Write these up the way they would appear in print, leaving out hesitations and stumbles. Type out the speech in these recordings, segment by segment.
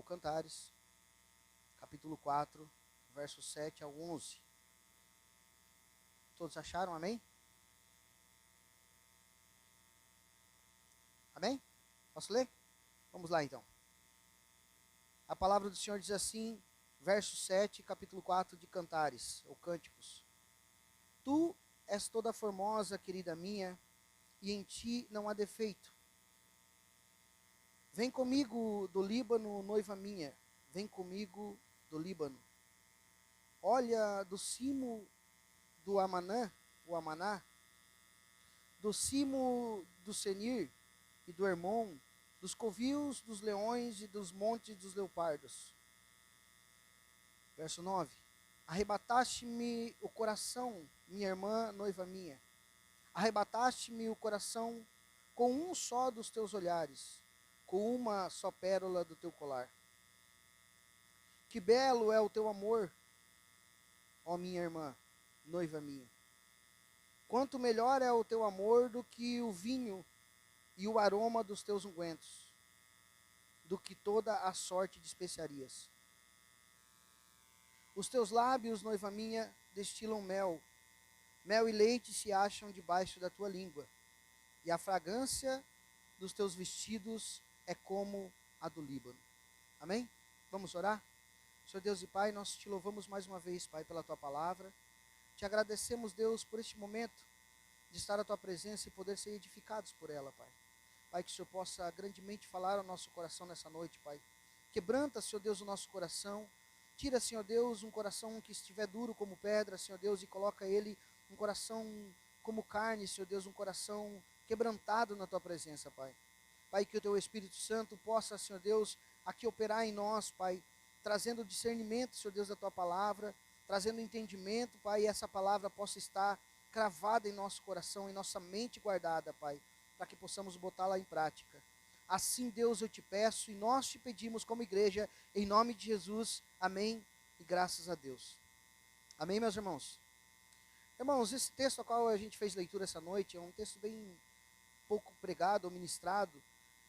Cantares, capítulo 4, versos 7 ao 11. Todos acharam? Amém? Amém? Posso ler? Vamos lá então. A palavra do Senhor diz assim, verso 7, capítulo 4 de Cantares, ou Cânticos. Tu és toda formosa, querida minha, e em ti não há defeito. Vem comigo do Líbano, noiva minha, vem comigo do Líbano. Olha do cimo do Amanã, o Amaná, do cimo do Senir e do Hermon, dos covios, dos leões e dos montes dos leopardos. Verso 9. Arrebataste-me o coração, minha irmã, noiva minha. Arrebataste-me o coração com um só dos teus olhares, com uma só pérola do teu colar. Que belo é o teu amor, ó minha irmã, noiva minha. Quanto melhor é o teu amor do que o vinho e o aroma dos teus ungüentos, do que toda a sorte de especiarias. Os teus lábios, noiva minha, destilam mel. Mel e leite se acham debaixo da tua língua, e a fragrância dos teus vestidos é como a do Líbano. Amém? Vamos orar? Senhor Deus e Pai, nós te louvamos mais uma vez, Pai, pela tua palavra. Te agradecemos, Deus, por este momento de estar à tua presença e poder ser edificados por ela, Pai. Pai, que o Senhor possa grandemente falar ao nosso coração nessa noite, Pai. Quebranta, Senhor Deus, o nosso coração. Tira, Senhor Deus, um coração que estiver duro como pedra, Senhor Deus, e coloca ele um coração como carne, Senhor Deus, um coração quebrantado na tua presença, Pai. Pai, que o teu Espírito Santo possa, Senhor Deus, aqui operar em nós, Pai, trazendo discernimento, Senhor Deus, da tua palavra, trazendo entendimento, Pai, e essa palavra possa estar cravada em nosso coração, em nossa mente guardada, Pai, para que possamos botá-la em prática. Assim, Deus, eu te peço e nós te pedimos como igreja, em nome de Jesus, amém e graças a Deus. Amém, meus irmãos? Irmãos, esse texto ao qual a gente fez leitura essa noite é um texto bem pouco pregado ou ministrado.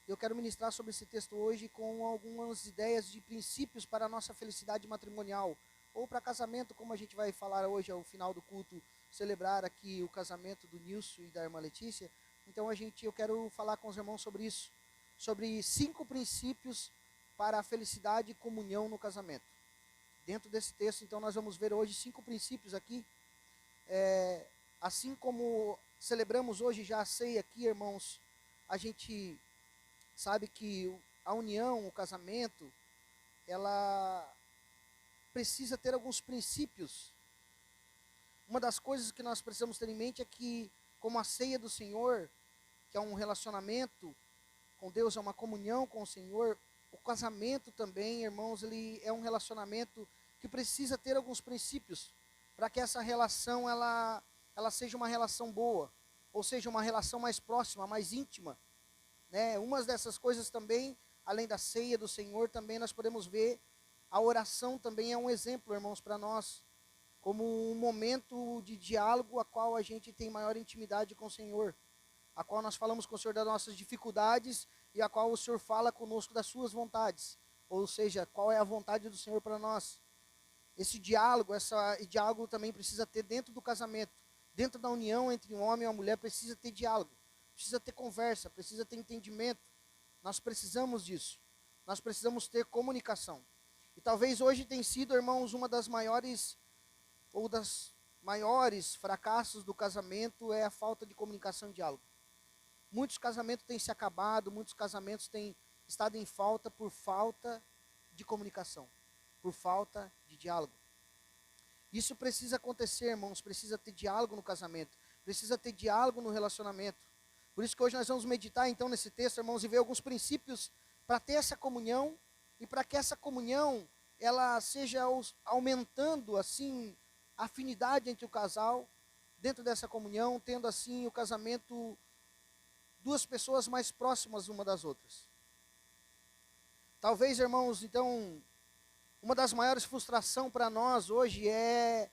Eu quero ministrar sobre esse texto hoje com algumas ideias de princípios para a nossa felicidade matrimonial, ou para casamento, como a gente vai falar hoje ao final do culto, celebrar aqui o casamento do Nilson e da irmã Letícia. Então eu quero falar com os irmãos sobre isso, sobre 5 princípios para a felicidade e comunhão no casamento. Dentro desse texto, então, nós vamos ver hoje 5 princípios aqui. Assim como celebramos hoje já a ceia aqui, irmãos, a gente sabe que a união, o casamento, ela precisa ter alguns princípios. Uma das coisas que nós precisamos ter em mente é que, como a ceia do Senhor, que é um relacionamento com Deus, é uma comunhão com o Senhor, o casamento também, irmãos, ele é um relacionamento que precisa ter alguns princípios para que essa relação ela seja uma relação boa, ou seja, uma relação mais próxima, mais íntima. Né? Uma dessas coisas também, além da ceia do Senhor, também nós podemos ver a oração também é um exemplo, irmãos, para nós, como um momento de diálogo a qual a gente tem maior intimidade com o Senhor, a qual nós falamos com o Senhor das nossas dificuldades e a qual o Senhor fala conosco das suas vontades, ou seja, qual é a vontade do Senhor para nós. Esse diálogo também precisa ter dentro do casamento, dentro da união entre um homem e uma mulher, precisa ter diálogo, precisa ter conversa, precisa ter entendimento. Nós precisamos disso, nós precisamos ter comunicação. E talvez hoje tenha sido, irmãos, uma das maiores fracassos do casamento é a falta de comunicação e diálogo. Muitos casamentos têm se acabado, muitos casamentos têm estado em falta por falta de comunicação, por falta de diálogo. Isso precisa acontecer, irmãos, precisa ter diálogo no casamento, precisa ter diálogo no relacionamento. Por isso que hoje nós vamos meditar então nesse texto, irmãos, e ver alguns princípios para ter essa comunhão e para que essa comunhão ela seja aumentando assim a afinidade entre o casal, dentro dessa comunhão, tendo assim o casamento, duas pessoas mais próximas uma das outras. Talvez, irmãos, então, uma das maiores frustrações para nós hoje é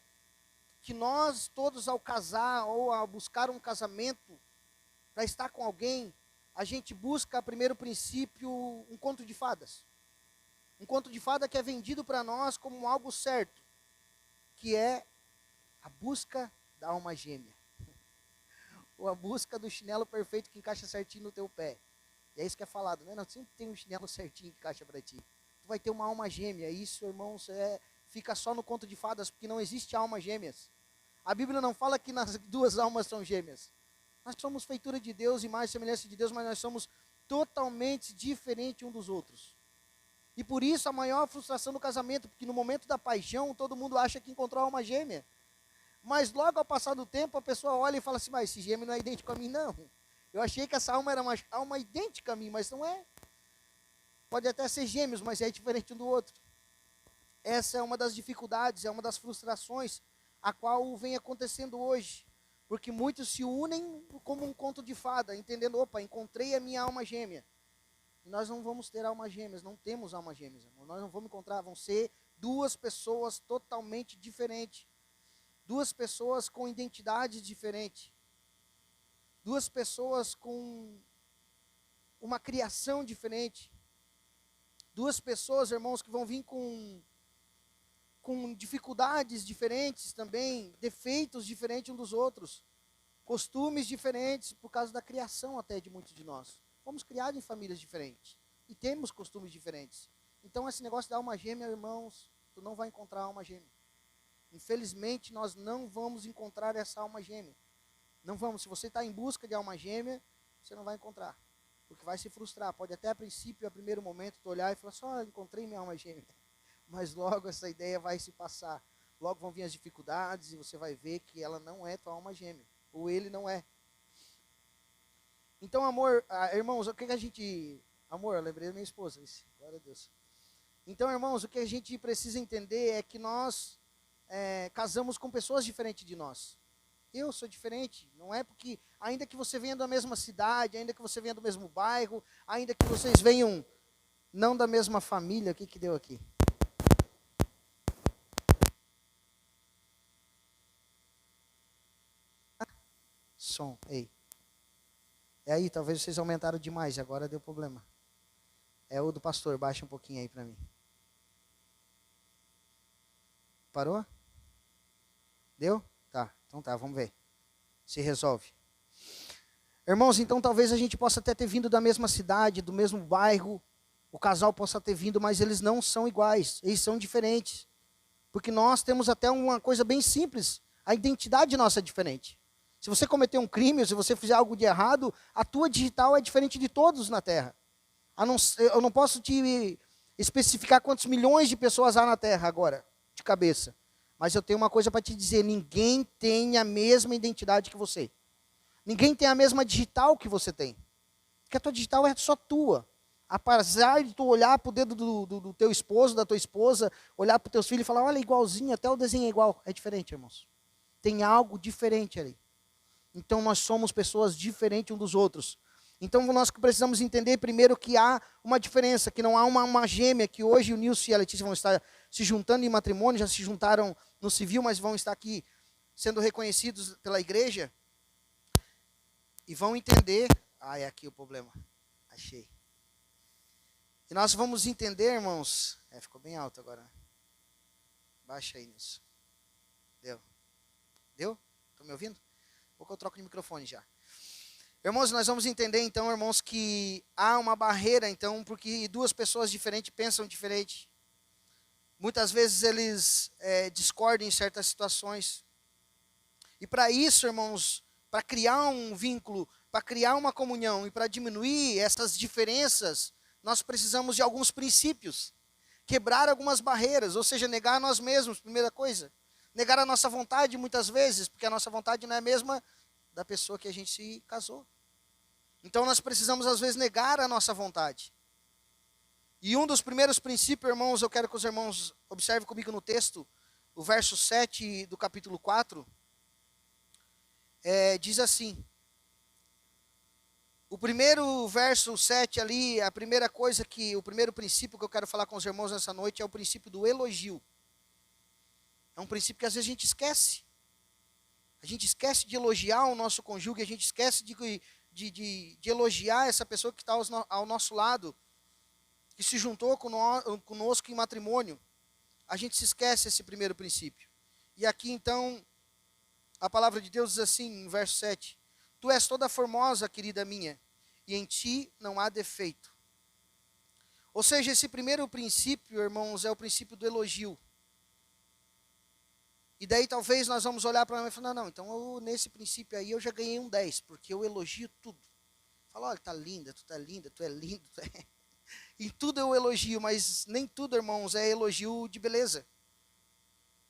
que nós todos ao casar ou ao buscar um casamento, para estar com alguém, a gente busca, primeiro princípio, um conto de fadas. Um conto de fada que é vendido para nós como algo certo, que é a busca da alma gêmea. Ou a busca do chinelo perfeito que encaixa certinho no teu pé. E é isso que é falado, né? Não, sempre tem um chinelo certinho que encaixa para ti. Tu vai ter uma alma gêmea. Isso, irmãos, fica só no conto de fadas, porque não existe alma gêmeas. A Bíblia não fala que nas duas almas são gêmeas. Nós somos feitura de Deus e mais semelhança de Deus, mas nós somos totalmente diferentes um dos outros. E por isso a maior frustração do casamento, porque no momento da paixão, todo mundo acha que encontrou a alma gêmea. Mas logo ao passar do tempo, a pessoa olha e fala assim, mas esse gêmeo não é idêntico a mim, não. Eu achei que essa alma era uma alma idêntica a mim, mas não é. Pode até ser gêmeos, mas é diferente um do outro. Essa é uma das dificuldades, é uma das frustrações a qual vem acontecendo hoje. Porque muitos se unem como um conto de fada, entendendo, opa, encontrei a minha alma gêmea. E nós não vamos ter almas gêmeas, não temos almas gêmeas. Irmão. Nós não vamos encontrar, vão ser duas pessoas totalmente diferentes. Duas pessoas com identidade diferente. Duas pessoas com uma criação diferente. Duas pessoas, irmãos, que vão vir com dificuldades diferentes também, defeitos diferentes uns dos outros, costumes diferentes por causa da criação até de muitos de nós. Fomos criados em famílias diferentes e temos costumes diferentes. Então esse negócio da alma gêmea, irmãos, tu não vai encontrar alma gêmea. Infelizmente nós não vamos encontrar essa alma gêmea. Não vamos. Se você está em busca de alma gêmea, você não vai encontrar, porque vai se frustrar. Pode até a princípio, a primeiro momento, tu olhar e falar só, encontrei minha alma gêmea. Mas logo essa ideia vai se passar. Logo vão vir as dificuldades e você vai ver que ela não é tua alma gêmea. Ou ele não é. Então, amor, irmãos, o que a gente... Amor, eu lembrei da minha esposa. Glória a Deus. Então, irmãos, o que a gente precisa entender é que nós casamos com pessoas diferentes de nós. Eu sou diferente. Não é porque, ainda que você venha da mesma cidade, ainda que você venha do mesmo bairro, ainda que vocês venham não da mesma família, o que deu aqui? Som, ei. É aí, talvez vocês aumentaram demais, agora deu problema. É o do pastor, baixa um pouquinho aí para mim. Parou? Deu? Tá, então tá, vamos ver. Se resolve. Irmãos, então talvez a gente possa até ter vindo da mesma cidade, do mesmo bairro, o casal possa ter vindo, mas eles não são iguais, eles são diferentes. Porque nós temos até uma coisa bem simples, a identidade nossa é diferente. Se você cometer um crime, ou se você fizer algo de errado, a tua digital é diferente de todos na Terra. Eu não posso te especificar quantos milhões de pessoas há na Terra agora, de cabeça. Mas eu tenho uma coisa para te dizer, ninguém tem a mesma identidade que você. Ninguém tem a mesma digital que você tem. Porque a tua digital é só tua. Apesar de tu olhar para o dedo do teu esposo, da tua esposa, olhar para os teus filhos e falar, olha, igualzinho, até o desenho é igual. É diferente, irmãos. Tem algo diferente ali. Então nós somos pessoas diferentes uns dos outros. Então nós precisamos entender primeiro que há uma diferença, que não há uma gêmea, que hoje o Nilson e a Letícia vão estar se juntando em matrimônio, já se juntaram no civil, mas vão estar aqui sendo reconhecidos pela igreja. E vão entender, é aqui o problema, achei. E nós vamos entender, irmãos, ficou bem alto agora. Baixa aí, Nilson. Deu? Estão me ouvindo? Ou que eu troco de microfone já. Irmãos, nós vamos entender então, irmãos, que há uma barreira, então, porque duas pessoas diferentes pensam diferente. Muitas vezes eles discordam em certas situações. E para isso, irmãos, para criar um vínculo, para criar uma comunhão e para diminuir essas diferenças, nós precisamos de alguns princípios. Quebrar algumas barreiras, ou seja, negar a nós mesmos, primeira coisa. Negar a nossa vontade muitas vezes, porque a nossa vontade não é a mesma da pessoa que a gente se casou. Então nós precisamos às vezes negar a nossa vontade. E um dos primeiros princípios, irmãos, eu quero que os irmãos observem comigo no texto, o verso 7 do capítulo 4, diz assim. O primeiro verso 7 ali, o primeiro princípio que eu quero falar com os irmãos nessa noite é o princípio do elogio. É um princípio que às vezes a gente esquece. A gente esquece de elogiar o nosso cônjuge, a gente esquece de elogiar essa pessoa que está ao nosso lado. que se juntou conosco em matrimônio, a gente se esquece esse primeiro princípio. E aqui então, a palavra de Deus diz assim, em verso 7, tu és toda formosa, querida minha, e em ti não há defeito. Ou seja, esse primeiro princípio, irmãos, é o princípio do elogio. E daí talvez nós vamos olhar para ela e falar, não, então nesse princípio aí eu já ganhei um 10, porque eu elogio tudo. Fala, olha, tá linda, tu é lindo, tu é... Em tudo eu elogio, mas nem tudo, irmãos, é elogio de beleza.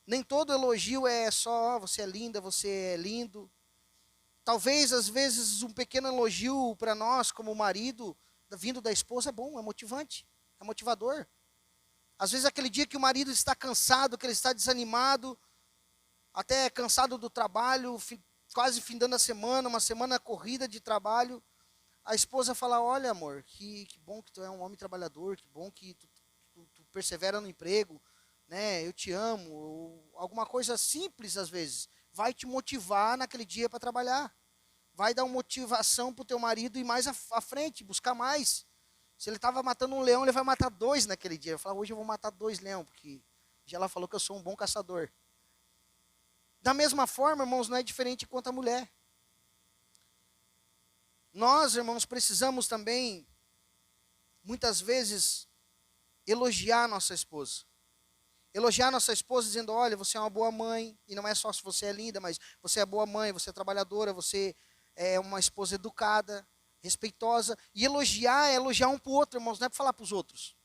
Nem todo elogio é só, você é linda, você é lindo. Talvez, às vezes, um pequeno elogio para nós, como marido, vindo da esposa, é bom, é motivante, é motivador. Às vezes, aquele dia que o marido está cansado, que ele está desanimado, até cansado do trabalho, quase findando a semana, uma semana corrida de trabalho, a esposa fala, olha amor, que bom que tu é um homem trabalhador, que bom que tu persevera no emprego, né? Eu te amo, ou alguma coisa simples às vezes, vai te motivar naquele dia para trabalhar. Vai dar uma motivação para o teu marido ir mais à frente, buscar mais. Se ele estava matando um leão, ele vai matar 2 naquele dia. Ele fala, hoje eu vou matar 2 leões, porque já ela falou que eu sou um bom caçador. Da mesma forma, irmãos, não é diferente quanto a mulher. Nós, irmãos, precisamos também, muitas vezes, elogiar nossa esposa. Elogiar nossa esposa dizendo, olha, você é uma boa mãe, e não é só se você é linda, mas você é boa mãe, você é trabalhadora, você é uma esposa educada, respeitosa. E elogiar é elogiar um para o outro, irmãos, não é para falar para os outros.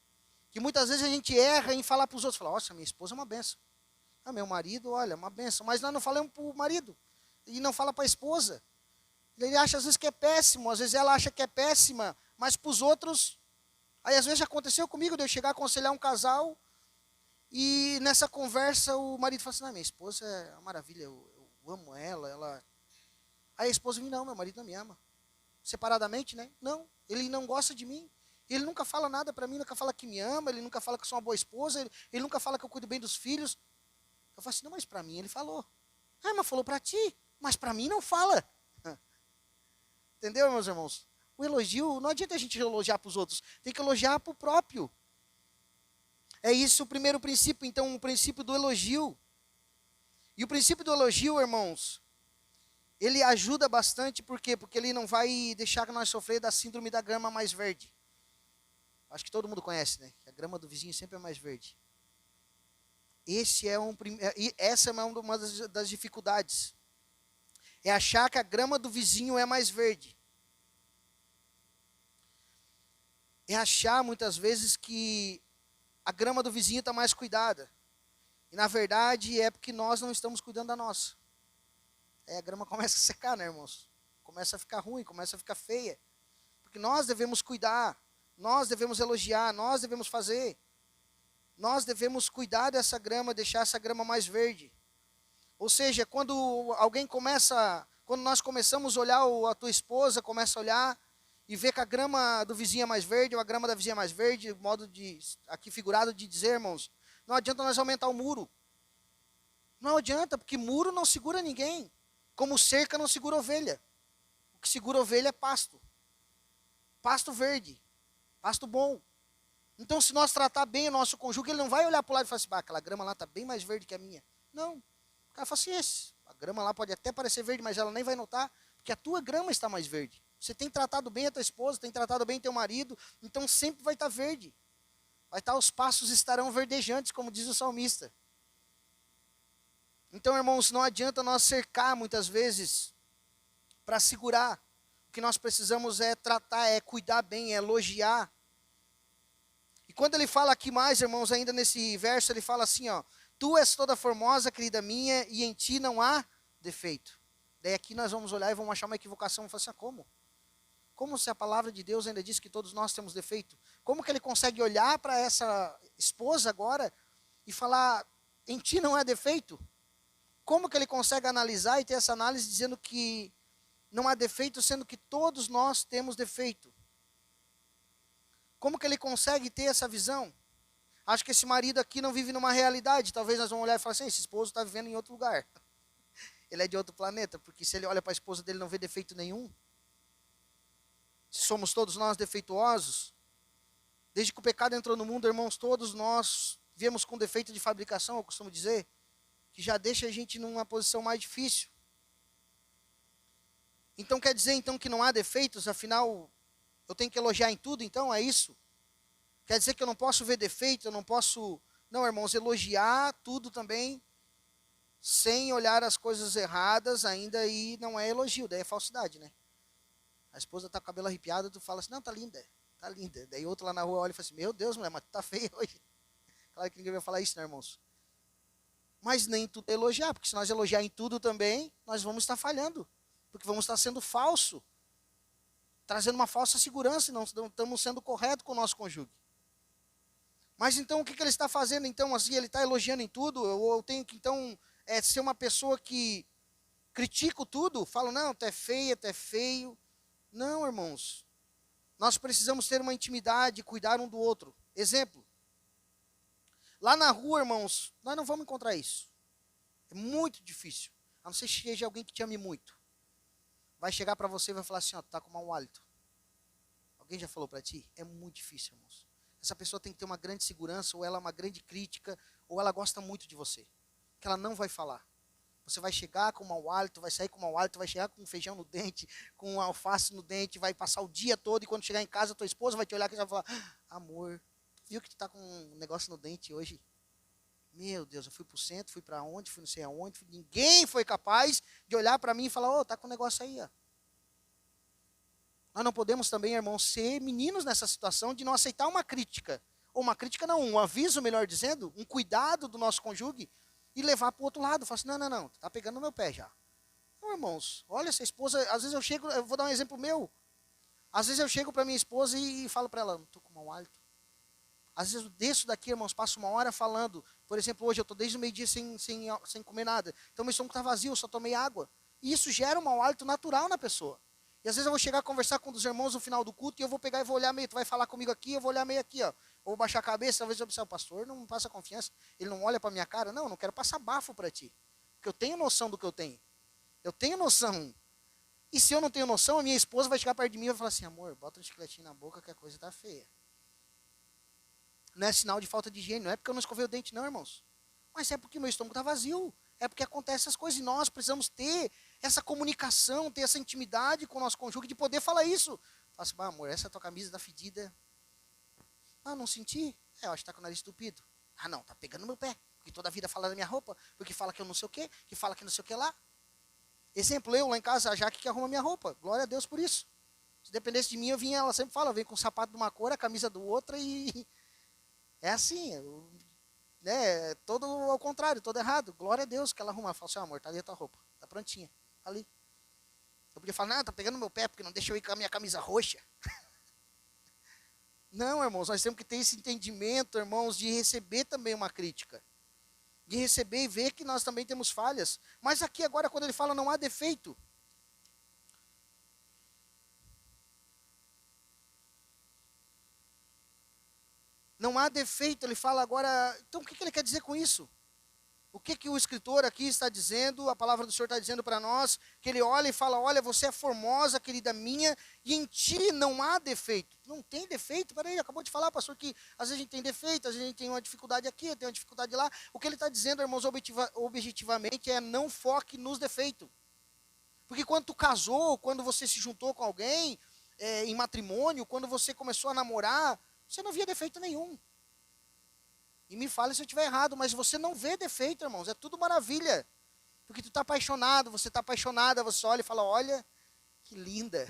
Que muitas vezes a gente erra em falar para os outros, fala, nossa, minha esposa é uma benção. Ah, meu marido, olha, é uma benção. Mas nós não falamos para o marido, e não fala para a esposa. Ele acha às vezes que é péssimo, às vezes ela acha que é péssima, mas para os outros... Aí às vezes já aconteceu comigo de eu chegar a aconselhar um casal, e nessa conversa o marido fala assim, não, minha esposa é uma maravilha, eu amo ela... Aí a esposa me não, meu marido não me ama. Separadamente, né? Não, ele não gosta de mim. Ele nunca fala nada para mim, nunca fala que me ama, ele nunca fala que eu sou uma boa esposa, ele nunca fala que eu cuido bem dos filhos. Eu falo assim, não, mas para mim ele falou. Ah, mas falou para ti, mas para mim não fala. Entendeu, meus irmãos? O elogio, não adianta a gente elogiar para os outros, tem que elogiar para o próprio. É isso o primeiro princípio, então, o princípio do elogio. E o princípio do elogio, irmãos, ele ajuda bastante, por quê? Porque ele não vai deixar que nós sofrer da síndrome da grama mais verde. Acho que todo mundo conhece, né? A grama do vizinho sempre é mais verde. Essa é uma das dificuldades. É achar que a grama do vizinho é mais verde. É achar, muitas vezes, que a grama do vizinho está mais cuidada. E, na verdade, é porque nós não estamos cuidando da nossa. A grama começa a secar, né, irmãos? Começa a ficar ruim, começa a ficar feia. Porque nós devemos cuidar, nós devemos elogiar, nós devemos fazer. Nós devemos cuidar dessa grama, deixar essa grama mais verde. Ou seja, quando nós começamos a olhar, a tua esposa começa a olhar e ver que a grama do vizinho é mais verde, ou a grama da vizinha é mais verde, modo de, aqui figurado de dizer, irmãos, não adianta nós aumentar o muro. Não adianta, porque muro não segura ninguém. Como cerca não segura ovelha. O que segura ovelha é pasto. Pasto verde. Pasto bom. Então, se nós tratar bem o nosso cônjuge, ele não vai olhar para o lado e falar assim, aquela grama lá está bem mais verde que a minha. Não. O cara fala assim, a grama lá pode até parecer verde, mas ela nem vai notar, porque a tua grama está mais verde. Você tem tratado bem a tua esposa, tem tratado bem teu marido, então sempre vai estar verde. Vai estar, os pastos estarão verdejantes, como diz o salmista. Então, irmãos, não adianta nós cercar muitas vezes para segurar. O que nós precisamos é tratar, é cuidar bem, é elogiar. E quando ele fala aqui mais, irmãos, ainda nesse verso, ele fala assim, ó, tu és toda formosa, querida minha, e em ti não há defeito. Daí aqui nós vamos olhar e vamos achar uma equivocação, vamos falar assim, como? Como se a palavra de Deus ainda diz que todos nós temos defeito? Como que ele consegue olhar para essa esposa agora e falar, em ti não há defeito? Como que ele consegue analisar e ter essa análise dizendo que não há defeito, sendo que todos nós temos defeito? Como que ele consegue ter essa visão? Acho que esse marido aqui não vive numa realidade. Talvez nós vamos olhar e falar assim, esse esposo está vivendo em outro lugar. Ele é de outro planeta, porque se ele olha para a esposa dele e não vê defeito nenhum, se somos todos nós defeituosos, Desde que o pecado entrou no mundo, irmãos, todos nós viemos com defeito de fabricação, eu costumo dizer, que já deixa a gente numa posição mais difícil. Então quer dizer então que não há defeitos, afinal eu tenho que elogiar em tudo, então é isso? Quer dizer que eu não posso ver defeito, eu não posso... Não, irmãos, elogiar tudo também, sem olhar as coisas erradas ainda, e não é elogio, daí é falsidade, né? A esposa tá com o cabelo arrepiado, tu fala assim, não, tá linda, tá linda. Daí outro lá na rua olha e fala assim, meu Deus, mulher, mas tu tá feia hoje. Claro que ninguém vai falar isso, né, irmãos? Mas nem tudo é elogiar, porque se nós elogiar em tudo também, nós vamos estar falhando. Porque vamos estar sendo falso, trazendo uma falsa segurança, e não estamos sendo corretos com o nosso cônjuge. Mas então o que ele está fazendo? Então, assim, ele está elogiando em tudo, ou eu tenho que então ser uma pessoa que critico tudo, falo, não, tu é feia, tu é feio. Não, irmãos. Nós precisamos ter uma intimidade, cuidar um do outro. Exemplo. Lá na rua, irmãos, nós não vamos encontrar isso. É muito difícil. A não ser que seja alguém que te ame muito. Vai chegar para você e vai falar assim, ó, tu tá com mau hálito. Alguém já falou para ti? É muito difícil, irmãos. Essa pessoa tem que ter uma grande segurança, ou ela é uma grande crítica, ou ela gosta muito de você. Que ela não vai falar. Você vai chegar com mau hálito, vai sair com mau hálito, vai chegar com feijão no dente, com alface no dente, vai passar o dia todo, e quando chegar em casa, tua esposa vai te olhar e vai falar, amor, viu que tu tá com um negócio no dente hoje? Meu Deus, eu fui pro centro, fui para onde, fui não sei aonde, ninguém foi capaz de olhar para mim e falar, tá com um negócio aí, ó. Nós não podemos também, irmãos, ser meninos nessa situação de não aceitar uma crítica. Ou uma crítica não, um aviso, melhor dizendo, um cuidado do nosso cônjuge, e levar para o outro lado. Falar assim, não, tá pegando no meu pé já. Não, irmãos, olha essa esposa, às vezes eu chego, eu vou dar um exemplo meu. Às vezes eu chego para minha esposa e falo para ela, não estou com mau hálito. Às vezes eu desço daqui, irmãos, passo uma hora falando. Por exemplo, hoje eu estou desde o meio-dia sem comer nada. Então meu estômago está vazio, eu só tomei água. E isso gera um mau hálito natural na pessoa. E às vezes eu vou chegar a conversar com um dos irmãos no final do culto e eu vou pegar e vou olhar meio, tu vai falar comigo aqui, eu vou olhar meio aqui, ó. Ou vou baixar a cabeça, talvez eu pensar, o pastor não passa confiança, ele não olha para minha cara. Não quero passar bafo para ti. Porque eu tenho noção do que eu tenho. Eu tenho noção. E se eu não tenho noção, a minha esposa vai chegar perto de mim e vai falar assim, amor, bota um chicletinho na boca que a coisa tá feia. Não é sinal de falta de higiene, não é porque eu não escovei o dente, não, irmãos. Mas é porque meu estômago está vazio. É porque acontecem essas coisas e nós precisamos ter essa comunicação, ter essa intimidade com o nosso cônjuge de poder falar isso. Fala assim, amor, essa tua camisa tá fedida. Ah, não senti? Eu acho que tá com o nariz estupido. Ah, não, tá pegando no meu pé. Porque toda a vida fala da minha roupa, porque fala que eu não sei o quê, que fala que não sei o que lá. Exemplo, eu lá em casa, a Jaque que arruma minha roupa. Glória a Deus por isso. Se dependesse de mim, eu vinha, ela sempre fala, eu venho com o sapato de uma cor, a camisa do outra e... É assim, né? Todo ao contrário, todo errado. Glória a Deus que ela arruma. Fala assim, amor, tá ali a tua roupa. Tá prontinha. Tá ali. Eu podia falar, não, tá pegando no meu pé porque não deixa eu ir com a minha camisa roxa. Não, irmãos, nós temos que ter esse entendimento, irmãos, de receber também uma crítica. De receber e ver que nós também temos falhas. Mas aqui agora, quando ele fala não há defeito. Não há defeito, ele fala agora. Então o que ele quer dizer com isso? O que o escritor aqui está dizendo, a palavra do Senhor está dizendo para nós, que ele olha e fala, olha, você é formosa, querida minha, e em ti não há defeito. Não tem defeito? Peraí, acabou de falar, pastor, que às vezes a gente tem defeito, às vezes a gente tem uma dificuldade aqui, tem uma dificuldade lá. O que ele está dizendo, irmãos, objetivamente, é não foque nos defeitos. Porque quando tu casou, quando você se juntou com alguém, em matrimônio, quando você começou a namorar, você não via defeito nenhum. E me fale se eu estiver errado, mas você não vê defeito, irmãos. É tudo maravilha. Porque tu está apaixonado, você está apaixonada, você olha e fala, olha, que linda.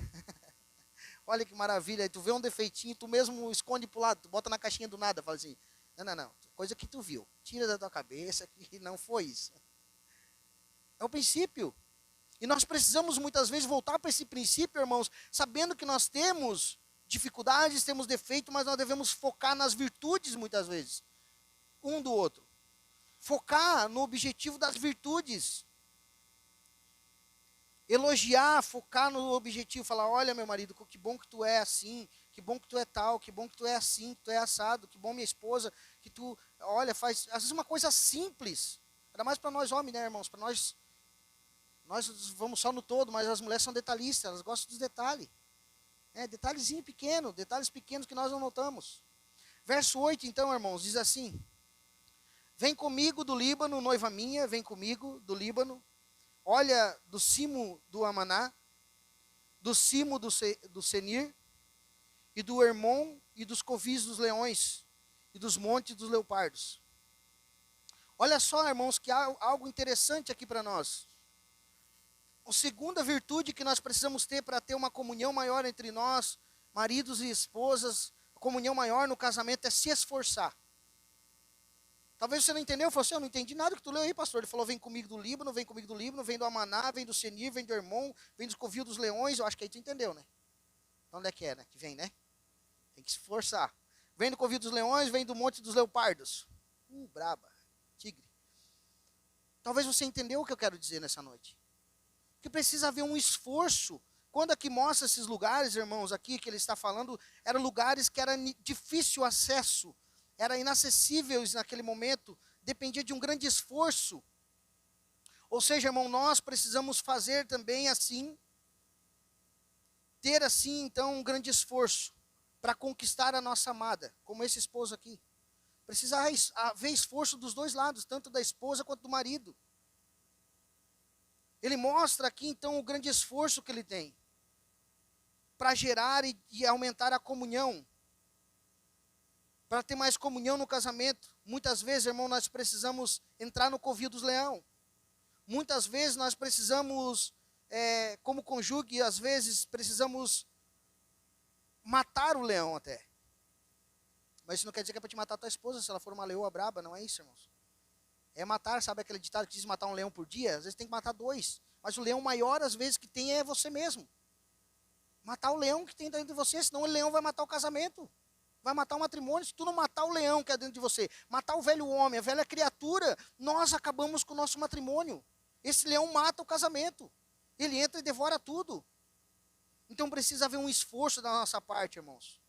Olha que maravilha. Aí tu vê um defeitinho, tu mesmo esconde pro lado, tu bota na caixinha do nada, fala assim, não. Coisa que tu viu. Tira da tua cabeça que não foi isso. É o princípio. E nós precisamos muitas vezes voltar para esse princípio, irmãos, sabendo que nós temos dificuldades, temos defeito, mas nós devemos focar nas virtudes muitas vezes. Um do outro. Focar no objetivo das virtudes. Elogiar, focar no objetivo, falar, olha meu marido, que bom que tu é assim, que bom que tu é tal, que bom que tu é assim, que tu é assado, que bom minha esposa, que tu, olha, faz, às vezes uma coisa simples, ainda mais para nós homens, né, irmãos, para nós vamos só no todo, mas as mulheres são detalhistas, elas gostam dos detalhes, detalhezinho pequeno, detalhes pequenos que nós não notamos. Verso 8, então, irmãos, diz assim: vem comigo do Líbano, noiva minha, vem comigo do Líbano. Olha do cimo do Amaná, do cimo do Senir, e do Hermon, e dos covis dos leões, e dos montes dos leopardos. Olha só, irmãos, que há algo interessante aqui para nós. A segunda virtude que nós precisamos ter para ter uma comunhão maior entre nós, maridos e esposas, comunhão maior no casamento, é se esforçar. Talvez você não entendeu, falou assim: eu não entendi nada que tu leu aí, pastor. Ele falou: vem comigo do Líbano, vem do Amaná, vem do Senir, vem do Hermon, vem dos covis dos leões. Eu acho que aí tu entendeu, né? Então onde é que é, né? Que vem, né? Tem que se esforçar. Vem do covil dos leões, vem do monte dos leopardos. Braba, tigre. Talvez você entendeu o que eu quero dizer nessa noite. Que precisa haver um esforço. Quando aqui mostra esses lugares, irmãos, aqui que ele está falando, eram lugares que era difícil acesso, eram inacessíveis naquele momento, dependia de um grande esforço. Ou seja, irmão, nós precisamos fazer também assim, ter assim, então, um grande esforço para conquistar a nossa amada, como esse esposo aqui. Precisa haver esforço dos dois lados, tanto da esposa quanto do marido. Ele mostra aqui, então, o grande esforço que ele tem para gerar e aumentar a comunhão, para ter mais comunhão no casamento. Muitas vezes, irmão, nós precisamos entrar no covil dos leões. Muitas vezes nós precisamos, como cônjuge, às vezes precisamos matar o leão até. Mas isso não quer dizer que é para te matar a tua esposa, se ela for uma leoa braba, não é isso, irmãos. É matar, sabe aquele ditado que diz matar um leão por dia? Às vezes tem que matar 2. Mas o leão maior, às vezes, que tem é você mesmo. Matar o leão que tem dentro de você, senão o leão vai matar o casamento. Vai matar o matrimônio. Se tu não matar o leão que é dentro de você, matar o velho homem, a velha criatura, nós acabamos com o nosso matrimônio. Esse leão mata o casamento. Ele entra e devora tudo. Então precisa haver um esforço da nossa parte, irmãos.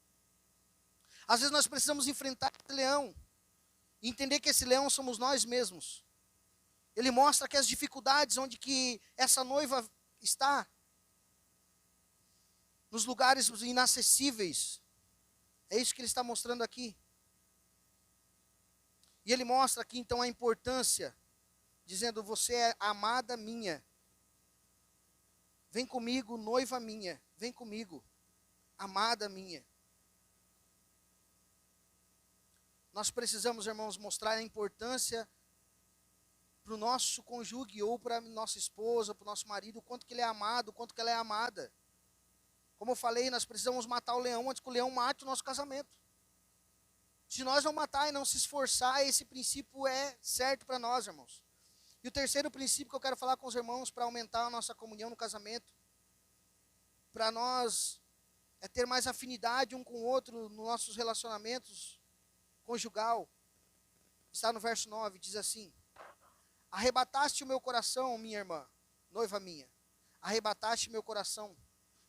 Às vezes nós precisamos enfrentar esse leão. E entender que esse leão somos nós mesmos. Ele mostra que as dificuldades onde que essa noiva está, nos lugares inacessíveis, é isso que ele está mostrando aqui. E ele mostra aqui então a importância, dizendo: você é amada minha, vem comigo, noiva minha, vem comigo, amada minha. Nós precisamos, irmãos, mostrar a importância para o nosso cônjuge, ou para a nossa esposa, para o nosso marido, o quanto que ele é amado, o quanto que ela é amada. Como eu falei, nós precisamos matar o leão antes que o leão mate o nosso casamento. Se nós não matar e não se esforçar, esse princípio é certo para nós, irmãos. E o terceiro princípio que eu quero falar com os irmãos para aumentar a nossa comunhão no casamento, para nós ter mais afinidade um com o outro nos nossos relacionamentos conjugal, está no verso 9, diz assim: arrebataste o meu coração, minha irmã, noiva minha, arrebataste meu coração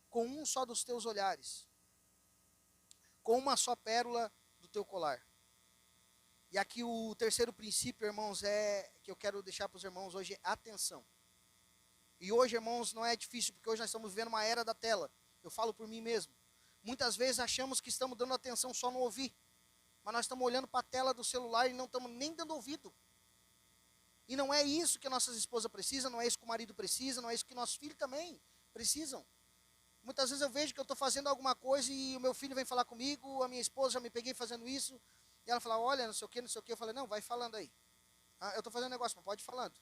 com um só dos teus olhares, com uma só pérola do teu colar. E aqui o terceiro princípio, irmãos, que eu quero deixar para os irmãos hoje, é atenção. E hoje, irmãos, não é difícil, porque hoje nós estamos vivendo uma era da tela. Eu falo por mim mesmo. Muitas vezes achamos que estamos dando atenção só no ouvir, mas nós estamos olhando para a tela do celular e não estamos nem dando ouvido. E não é isso que nossas esposas precisam, não é isso que o marido precisa, não é isso que nossos filhos também precisam. Muitas vezes eu vejo que eu estou fazendo alguma coisa e o meu filho vem falar comigo, a minha esposa, já me peguei fazendo isso, e ela fala: olha, não sei o que, não sei o que. Eu falei: não, vai falando aí. Eu estou fazendo um negócio, mas pode ir falando.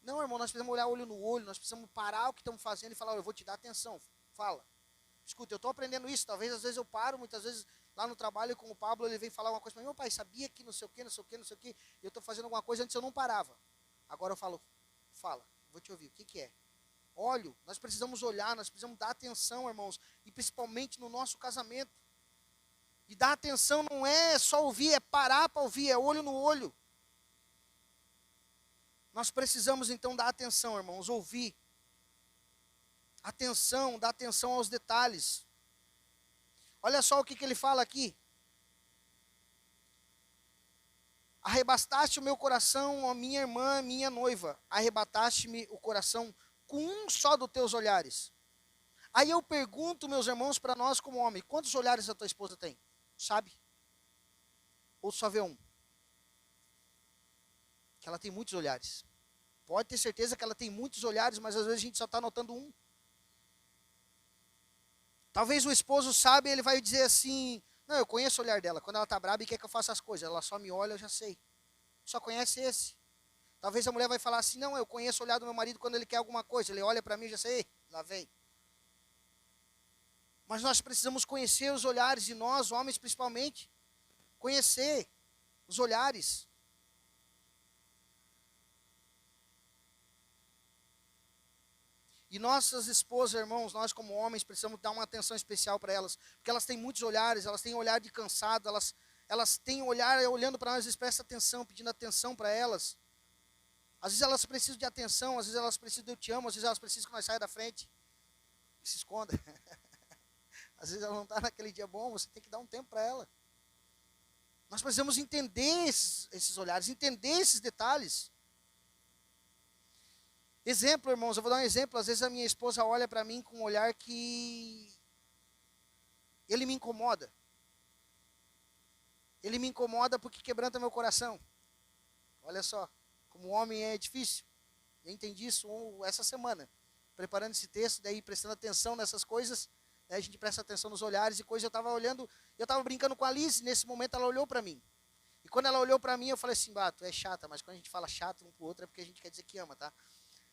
Não, irmão, nós precisamos olhar olho no olho, nós precisamos parar o que estamos fazendo e falar: olha, eu vou te dar atenção, fala. Escuta, eu estou aprendendo isso, talvez às vezes eu paro, muitas vezes lá no trabalho com o Pablo, ele vem falar uma coisa para mim: meu pai, sabia que não sei o que, não sei o que, não sei o que, eu estou fazendo alguma coisa, antes eu não parava. Agora eu falo: fala, vou te ouvir, o que é? Olho, nós precisamos olhar, nós precisamos dar atenção, irmãos, e principalmente no nosso casamento. E dar atenção não é só ouvir, é parar para ouvir, é olho no olho. Nós precisamos então dar atenção, irmãos, ouvir. Atenção, dar atenção aos detalhes. Olha só o que ele fala aqui. Arrebataste o meu coração, ó minha irmã, minha noiva. Arrebataste-me o coração com um só dos teus olhares. Aí eu pergunto, meus irmãos, para nós como homem: quantos olhares a tua esposa tem? Sabe? Ou só vê um? Que ela tem muitos olhares. Pode ter certeza que ela tem muitos olhares, mas às vezes a gente só está notando um. Talvez o esposo saiba e ele vai dizer assim, não, eu conheço o olhar dela. Quando ela está brava e quer que eu faça as coisas, ela só me olha, eu já sei. Só conhece esse. Talvez a mulher vai falar assim, não, eu conheço o olhar do meu marido quando ele quer alguma coisa. Ele olha para mim e já sei, lá vem. Mas nós precisamos conhecer os olhares de nós, homens principalmente. Conhecer os olhares. E nossas esposas, irmãos, nós como homens precisamos dar uma atenção especial para elas. Porque elas têm muitos olhares, elas têm olhar de cansado, elas têm olhar olhando para nós, às vezes presta atenção, pedindo atenção para elas. Às vezes elas precisam de atenção, às vezes elas precisam de eu te amo, às vezes elas precisam que nós saia da frente. Que se esconda. Às vezes ela não está naquele dia bom, você tem que dar um tempo para ela. Nós precisamos entender esses olhares, entender esses detalhes. Exemplo, irmãos, eu vou dar um exemplo. Às vezes a minha esposa olha para mim com um olhar que ele me incomoda. Ele me incomoda porque quebranta meu coração. Olha só, como homem é difícil. Eu entendi isso essa semana, preparando esse texto, daí prestando atenção nessas coisas. Daí a gente presta atenção nos olhares e coisas. Eu estava olhando, eu estava brincando com a Alice, nesse momento ela olhou para mim. E quando ela olhou para mim, eu falei assim, Bato, é chata, mas quando a gente fala chato um pro outro é porque a gente quer dizer que ama, tá?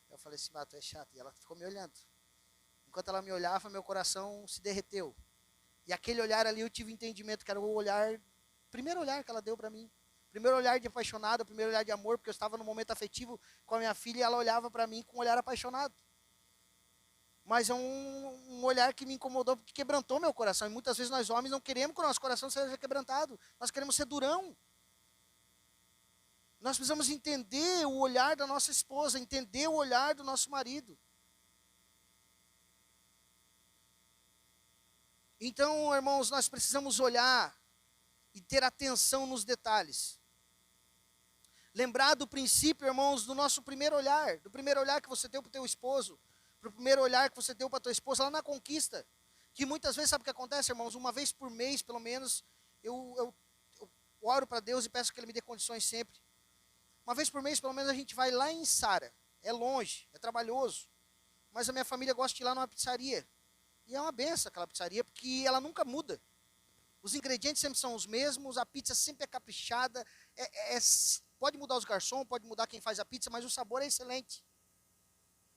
Eu falei assim, Bato, é chato. E ela ficou me olhando. Enquanto ela me olhava, meu coração se derreteu. E aquele olhar ali eu tive entendimento, que era o olhar, primeiro olhar que ela deu para mim. Primeiro olhar de apaixonado, primeiro olhar de amor, porque eu estava num momento afetivo com a minha filha e ela olhava para mim com um olhar apaixonado. Mas é um olhar que me incomodou, porque quebrantou meu coração. E muitas vezes nós homens não queremos que o nosso coração seja quebrantado. Nós queremos ser durão. Nós precisamos entender o olhar da nossa esposa, entender o olhar do nosso marido. Então, irmãos, nós precisamos olhar e ter atenção nos detalhes. Lembrar do princípio, irmãos, do nosso primeiro olhar, do primeiro olhar que você deu para o teu esposo, para o primeiro olhar que você deu para a tua esposa lá na conquista. Que muitas vezes, sabe o que acontece, irmãos? Uma vez por mês, pelo menos, eu oro para Deus e peço que Ele me dê condições sempre. Uma vez por mês, pelo menos, a gente vai lá em Sara. É longe, é trabalhoso. Mas a minha família gosta de ir lá numa pizzaria. E é uma benção aquela pizzaria, porque ela nunca muda. Os ingredientes sempre são os mesmos, a pizza sempre é caprichada. Pode mudar os garçons, pode mudar quem faz a pizza, mas o sabor é excelente.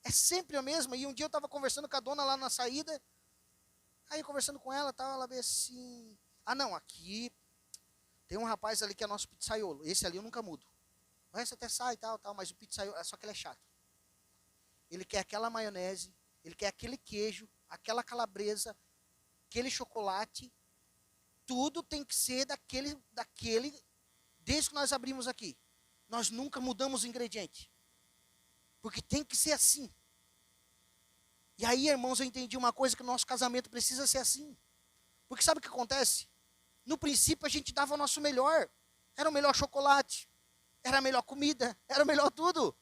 É sempre a mesma. E um dia eu estava conversando com a dona lá na saída. Aí conversando com ela, ela veio assim... Ah, não, aqui tem um rapaz ali que é nosso pizzaiolo. Esse ali eu nunca mudo. O resto até sai e tal, mas o pizzaiolo, só que ele é chato. Ele quer aquela maionese, ele quer aquele queijo, aquela calabresa, aquele chocolate. Tudo tem que ser daquele, desde que nós abrimos aqui. Nós nunca mudamos o ingrediente. Porque tem que ser assim. E aí, irmãos, eu entendi uma coisa, que o nosso casamento precisa ser assim. Porque sabe o que acontece? No princípio a gente dava o nosso melhor. Era o melhor chocolate, era a melhor comida, era o melhor tudo.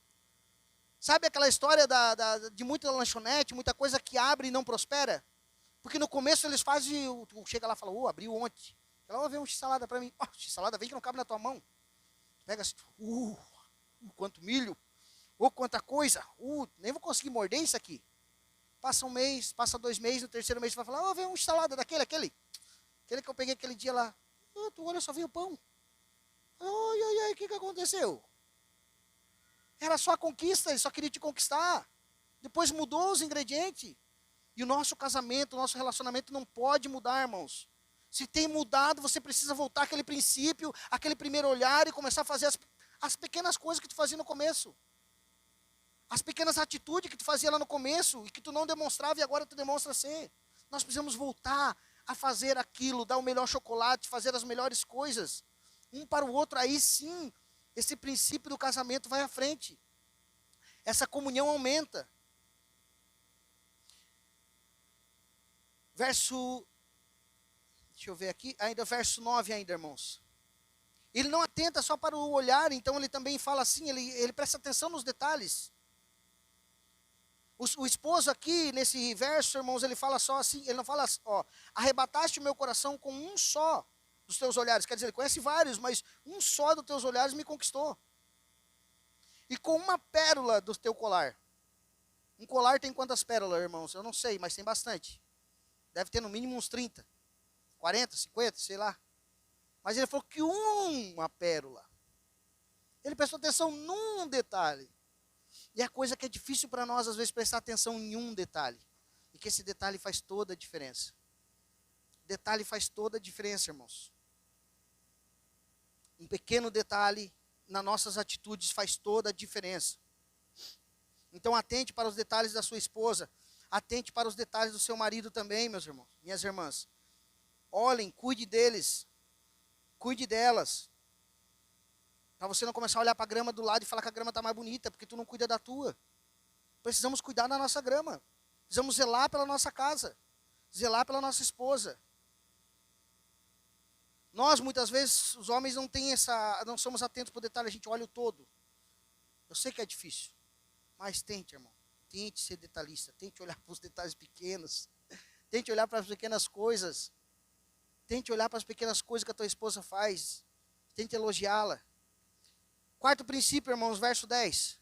Sabe aquela história de muita lanchonete, muita coisa que abre e não prospera? Porque no começo eles fazem, chega lá e fala, abriu ontem. Ela vai ver um x-salada para mim. X-salada vem que não cabe na tua mão. Pega assim, quanto milho, quanta coisa, nem vou conseguir morder isso aqui. Passa um mês, passa 2 meses, no terceiro mês você vai falar, vem um x-salada daquele que eu peguei aquele dia lá. Tu olha, só veio o pão. Ai, o que aconteceu? Era só a conquista, ele só queria te conquistar. Depois mudou os ingredientes. E o nosso casamento, o nosso relacionamento não pode mudar, irmãos. Se tem mudado, você precisa voltar àquele princípio, aquele primeiro olhar e começar a fazer as pequenas coisas que tu fazia no começo. As pequenas atitudes que tu fazia lá no começo e que tu não demonstrava e agora tu demonstra ser. Nós precisamos voltar a fazer aquilo, dar o melhor chocolate, fazer as melhores coisas. Um para o outro, aí sim, esse princípio do casamento vai à frente. Essa comunhão aumenta. Deixa eu ver aqui, ainda verso 9 ainda, irmãos. Ele não atenta só para o olhar, então ele também fala assim, ele presta atenção nos detalhes. O esposo aqui, nesse verso, irmãos, ele fala só assim, ele não fala, arrebataste o meu coração com um só dos teus olhares. Quer dizer, ele conhece vários, mas um só dos teus olhares me conquistou. E com uma pérola do teu colar. Um colar tem quantas pérolas, irmãos? Eu não sei, mas tem bastante. Deve ter no mínimo uns 30, 40, 50, sei lá. Mas ele falou que uma pérola. Ele prestou atenção num detalhe. E a coisa que é difícil para nós, às vezes, prestar atenção em um detalhe. E que esse detalhe faz toda a diferença. Detalhe faz toda a diferença, irmãos. Um pequeno detalhe nas nossas atitudes faz toda a diferença. Então atente para os detalhes da sua esposa. Atente para os detalhes do seu marido também, meus irmãos, minhas irmãs. Olhem, cuide deles. Cuide delas. Para você não começar a olhar para a grama do lado e falar que a grama está mais bonita, porque tu não cuida da tua. Precisamos cuidar da nossa grama. Precisamos zelar pela nossa casa. Zelar pela nossa esposa. Nós, muitas vezes, os homens não somos atentos para o detalhe, a gente olha o todo. Eu sei que é difícil, mas tente, irmão. Tente ser detalhista, tente olhar para os detalhes pequenos. Tente olhar para as pequenas coisas. Tente olhar para as pequenas coisas que a tua esposa faz. Tente elogiá-la. Quarto princípio, irmãos, verso 10.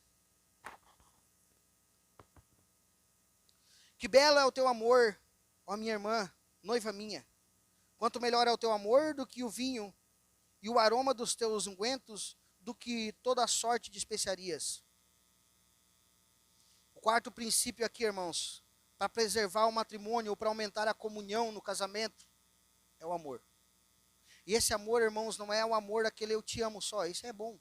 Que belo é o teu amor, ó minha irmã, noiva minha. Quanto melhor é o teu amor do que o vinho, e o aroma dos teus ungüentos do que toda a sorte de especiarias. O quarto princípio aqui, irmãos, para preservar o matrimônio ou para aumentar a comunhão no casamento, é o amor. E esse amor, irmãos, não é o amor daquele eu te amo só, isso é bom.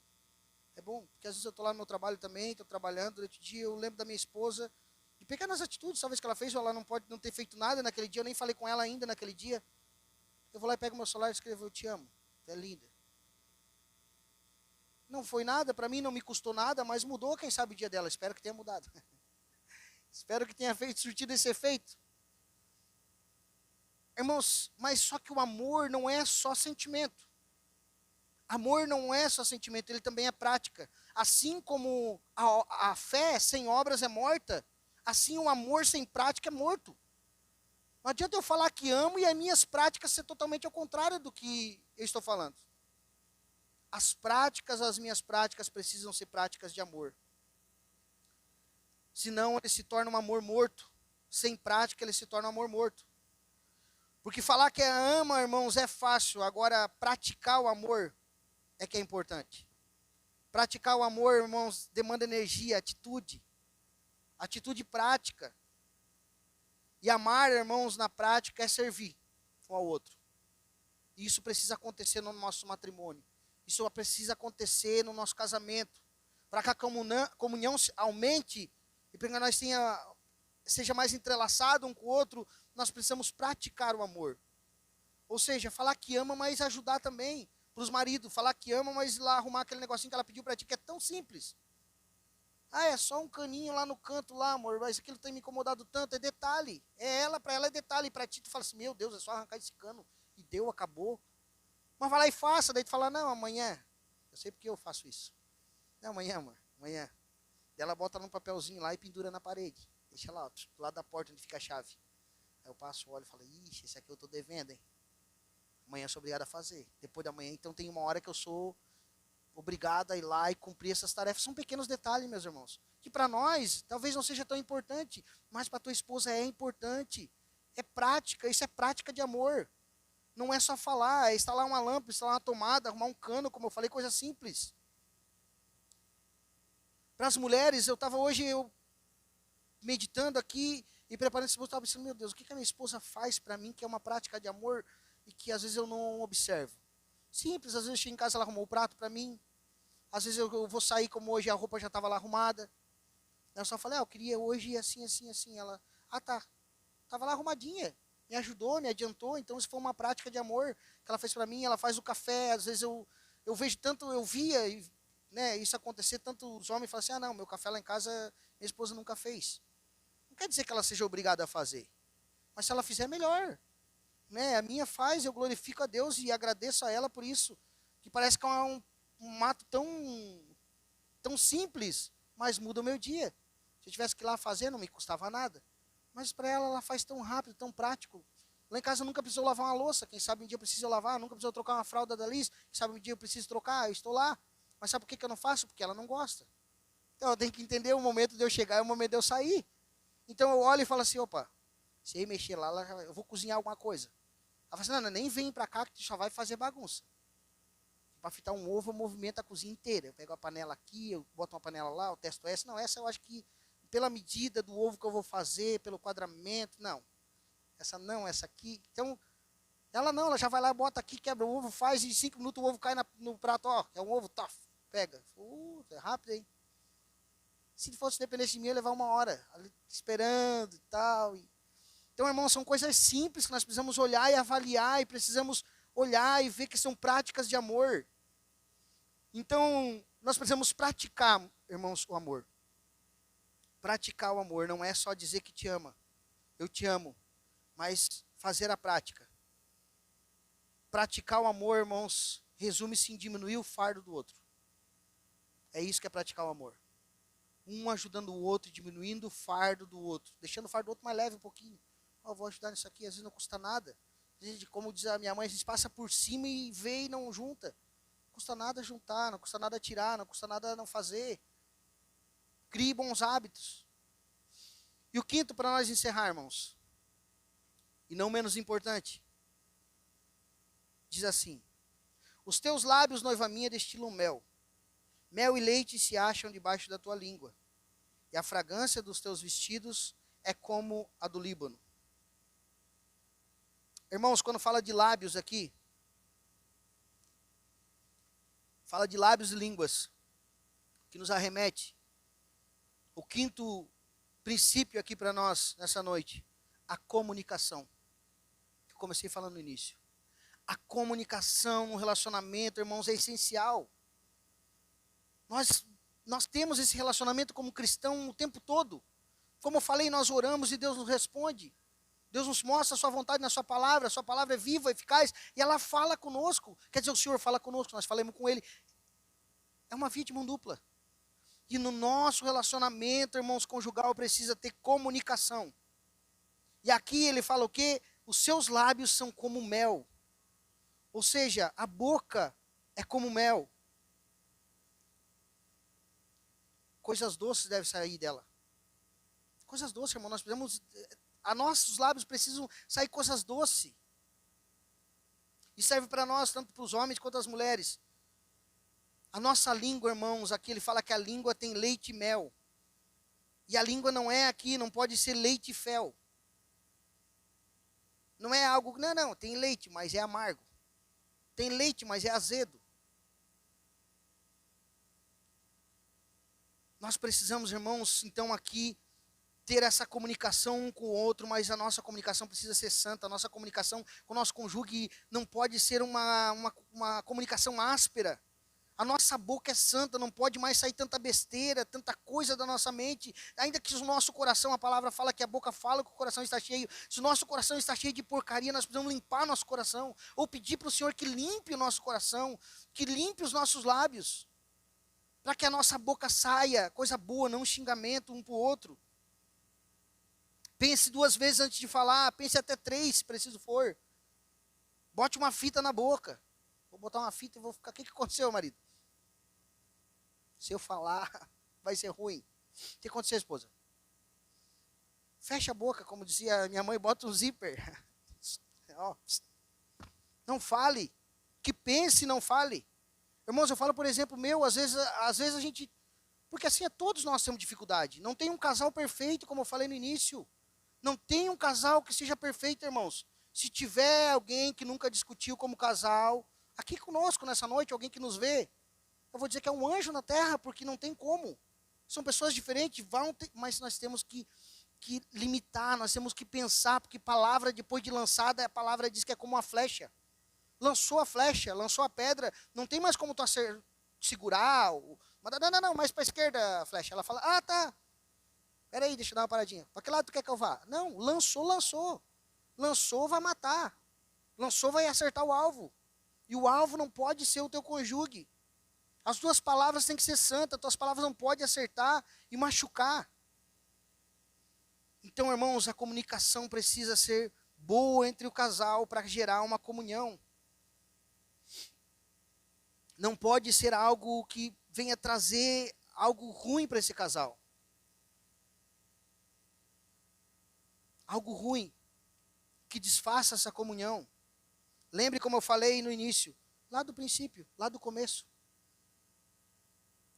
É bom, porque às vezes eu estou lá no meu trabalho também, estou trabalhando durante o dia, eu lembro da minha esposa, de pequenas atitudes, talvez que ela fez, ou ela não pode não ter feito nada naquele dia, eu nem falei com ela ainda naquele dia. Eu vou lá e pego meu celular e escrevo, eu te amo, tu é linda. Não foi nada, para mim não me custou nada, mas mudou, quem sabe, o dia dela, espero que tenha mudado. Espero que tenha surtido esse efeito. Irmãos, mas só que o amor não é só sentimento. Amor não é só sentimento, ele também é prática. Assim como a fé sem obras é morta, assim o amor sem prática é morto. Não adianta eu falar que amo e as minhas práticas ser totalmente ao contrário do que eu estou falando. As minhas práticas precisam ser práticas de amor. Senão ele se torna um amor morto. Sem prática ele se torna um amor morto. Porque falar que ama, irmãos, é fácil. Agora, praticar o amor é que é importante. Praticar o amor, irmãos, demanda energia, atitude. Atitude prática. E amar, irmãos, na prática é servir um ao outro. E isso precisa acontecer no nosso matrimônio. Isso precisa acontecer no nosso casamento. Para que a comunhão aumente e para que nós seja mais entrelaçado um com o outro, nós precisamos praticar o amor. Ou seja, falar que ama, mas ajudar também. Para os maridos, falar que ama, mas ir lá arrumar aquele negocinho que ela pediu para ti, que é tão simples. Ah, é só um caninho lá no canto, lá, amor, mas aquilo tem me incomodado tanto, é detalhe. Para ela é detalhe, para ti tu fala assim, meu Deus, é só arrancar esse cano, e deu, acabou. Mas vai lá e faça, daí tu fala, não, amanhã, eu sei porque eu faço isso. Não, amanhã, amor, amanhã. Daí ela bota num papelzinho lá e pendura na parede, deixa lá, do lado da porta onde fica a chave. Aí eu passo, olho e falo, ixi, esse aqui eu tô devendo, hein. Amanhã eu sou obrigado a fazer. Depois da manhã, então tem uma hora que eu sou obrigado a ir lá e cumprir essas tarefas. São pequenos detalhes, meus irmãos, que para nós talvez não seja tão importante, mas para tua esposa é importante. É prática, isso é prática de amor. Não é só falar, é instalar uma lâmpada, instalar uma tomada, arrumar um cano, como eu falei, coisa simples. Para as mulheres, eu estava hoje meditando aqui e preparando esse estava pensando, meu Deus, o que a minha esposa faz para mim que é uma prática de amor e que às vezes eu não observo? Simples, às vezes eu chego em casa, ela arrumou o prato para mim. Às vezes eu vou sair como hoje, a roupa já estava lá arrumada. Eu só falei, eu queria hoje assim, assim, assim. Ela, tá. Estava lá arrumadinha. Me ajudou, me adiantou. Então isso foi uma prática de amor que ela fez para mim. Ela faz o café. Às vezes eu vejo tanto, eu via né, isso acontecer, tanto os homens falam assim, não, meu café lá em casa minha esposa nunca fez. Não quer dizer que ela seja obrigada a fazer. Mas se ela fizer, melhor. Né? A minha faz, eu glorifico a Deus e agradeço a ela por isso. Que parece que é um ato tão simples, mas muda o meu dia. Se eu tivesse que ir lá fazer, não me custava nada. Mas para ela faz tão rápido, tão prático. Lá em casa nunca precisou lavar uma louça. Quem sabe um dia eu preciso lavar. Nunca precisou trocar uma fralda da Liz. Quem sabe um dia eu preciso trocar. Eu estou lá. Mas sabe por que eu não faço? Porque ela não gosta. Então eu tenho que entender o momento de eu chegar e o momento de eu sair. Então eu olho e falo assim, opa, se eu mexer lá, eu vou cozinhar alguma coisa. Ela fala assim, não, nem vem pra cá que tu só vai fazer bagunça. Para fritar um ovo, eu movimento a cozinha inteira. Eu pego a panela aqui, eu boto uma panela lá, eu testo essa. Não, essa eu acho que pela medida do ovo que eu vou fazer, pelo quadramento, não. Essa não, essa aqui. Então, ela já vai lá, bota aqui, quebra o ovo, faz e em 5 minutos o ovo cai no prato, ó, é um ovo, tá, pega. É rápido, hein? Se fosse dependesse de mim, ia levar 1 hora, ali, esperando e tal. Então, irmãos, são coisas simples que nós precisamos olhar e avaliar, e precisamos olhar e ver que são práticas de amor. Então, nós precisamos praticar, irmãos, o amor. Praticar o amor não é só dizer que te ama, eu te amo, mas fazer a prática. Praticar o amor, irmãos, resume-se em diminuir o fardo do outro. É isso que é praticar o amor. Um ajudando o outro, diminuindo o fardo do outro, deixando o fardo do outro mais leve um pouquinho. Oh, vou ajudar nisso aqui, às vezes não custa nada. Como diz a minha mãe, a gente passa por cima e vê e não junta. Não custa nada juntar, não custa nada tirar, não custa nada não fazer. Crie bons hábitos. E o quinto, para nós encerrar, irmãos, e não menos importante, diz assim: os teus lábios, noiva minha, destilam mel. Mel e leite se acham debaixo da tua língua. E a fragrância dos teus vestidos é como a do Líbano. Irmãos, quando fala de lábios aqui, fala de lábios e línguas, que nos arremete. O quinto princípio aqui para nós, nessa noite, a comunicação. Que eu comecei falando no início. A comunicação no relacionamento, irmãos, é essencial. Nós temos esse relacionamento como cristão o tempo todo. Como eu falei, nós oramos e Deus nos responde. Deus nos mostra a sua vontade na sua palavra é viva, eficaz, e ela fala conosco. Quer dizer, o Senhor fala conosco, nós falamos com Ele. É uma via de mão dupla. E no nosso relacionamento, irmãos, conjugal, precisa ter comunicação. E aqui ele fala o quê? Os seus lábios são como mel. Ou seja, a boca é como mel. Coisas doces devem sair dela. Coisas doces, irmão, nós precisamos... A nossos lábios precisam sair coisas doces. E serve para nós, tanto para os homens quanto as mulheres. A nossa língua, irmãos, aqui ele fala que a língua tem leite e mel. E a língua não é aqui, não pode ser leite e fel. Não é algo, não, tem leite, mas é amargo. Tem leite, mas é azedo. Nós precisamos, irmãos, então aqui, ter essa comunicação um com o outro, mas a nossa comunicação precisa ser santa, a nossa comunicação com o nosso cônjuge não pode ser uma comunicação áspera. A nossa boca é santa, não pode mais sair tanta besteira, tanta coisa da nossa mente, ainda que o nosso coração, a palavra fala que a boca fala que o coração está cheio. Se o nosso coração está cheio de porcaria, nós precisamos limpar nosso coração, ou pedir para o Senhor que limpe o nosso coração, que limpe os nossos lábios, para que a nossa boca saia coisa boa, não xingamento um para o outro. Pense 2 vezes antes de falar, pense até 3, se preciso for. Bote uma fita na boca. Vou botar uma fita e vou ficar... O que aconteceu, marido? Se eu falar, vai ser ruim. O que aconteceu, esposa? Fecha a boca, como dizia minha mãe, bota um zíper. Não fale. Que pense e não fale. Irmãos, eu falo, por exemplo, às vezes a gente... Porque assim, todos nós temos dificuldade. Não tem um casal perfeito, como eu falei no início. Não tem um casal que seja perfeito, irmãos. Se tiver alguém que nunca discutiu como casal, aqui conosco nessa noite, alguém que nos vê, eu vou dizer que é um anjo na terra, porque não tem como. São pessoas diferentes, mas nós temos que limitar, nós temos que pensar, porque palavra, depois de lançada, a palavra diz que é como uma flecha. Lançou a flecha, lançou a pedra, não tem mais como tu segurar. Não, mais para a esquerda a flecha. Ela fala, tá. Peraí, deixa eu dar uma paradinha. Para que lado tu quer que eu vá? Não, lançou. Lançou, vai matar. Lançou, vai acertar o alvo. E o alvo não pode ser o teu cônjuge. As tuas palavras têm que ser santas. As tuas palavras não podem acertar e machucar. Então, irmãos, a comunicação precisa ser boa entre o casal para gerar uma comunhão. Não pode ser algo que venha trazer algo ruim para esse casal. Algo ruim que desfaça essa comunhão. Lembre como eu falei no início, lá do princípio, lá do começo.